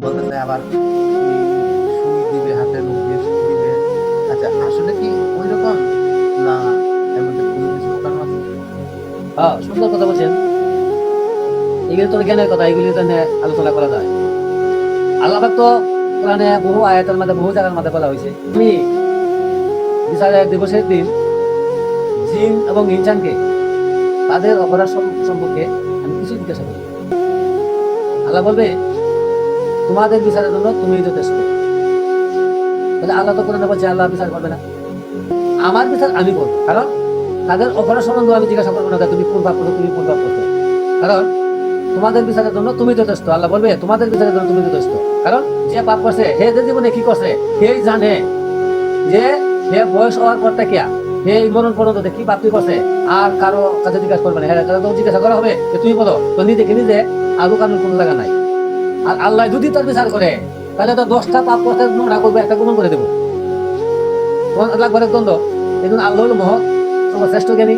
বলতেছে আবার কি সুই দিবে হাতে, নখ দিয়ে সুই দিবে। আচ্ছা, আসলে কি ঐরকম? না এর মধ্যে কোনো কিছু লুকানো আছে? হ্যাঁ, সুন্দর কথা বলছেন। এগুলি তো জ্ঞানের কথা, এগুলি তো নিয়ে আলোচনা করা যায়। আল্লাহ পাক তো কোরআনে বহু আয়াতের মধ্যে, বহু জায়গার মধ্যে বলা হয়েছে, আমি বিচারের দিবসের দিন জিন এবং ইনসানকে তাদের অপরাধ সম্পর্কে আমি কিছু জিজ্ঞাসা করব। আল্লাহ বলবে, তোমাদের বিচারের জন্য তুমি যথেষ্ট। তাহলে আল্লাহ তো কোরআনে বলছে আল্লাহ বিচার করবে না, আমার বিচার আমি করবো। কারণ তাদের অপরাধ সম্বন্ধে আমি জিজ্ঞাসা করবো না যে তুমি কোন পাপ করছো, তুমি কোন পাপ করছো। কারণ তোমাদের বিচারের জন্য তুমি যথেষ্ট। আল্লাহ বলবে তোমাদের বিচারের জন্য তুমি যথেষ্ট। কারণ যে পাপ করছে, হে যে জীবনে কি করছে, সেই জানে। যে হে বয়স হওয়ার পর থেকে হে মরণ পর্যন্ত কি পাপ তুই করছে, আর কারো কাছে জিজ্ঞাসা করবে না। হ্যাঁ, তো জিজ্ঞাসা করা হবে যে তুই বলো, তো নিজেকে নিজে আলু কানুন কোনো জায়গা নাই। আর আল্লাহ যদি তার বিচার করে, তাহলে তো 10টা পাপ করতে না করবে, একটা গোপন করে দেবো। তোমার লাগবে দ্বন্দ্ব। এই জন্য আল্লাহ হলো মহৎ, সর্বশ্রেষ্ঠ জ্ঞানী।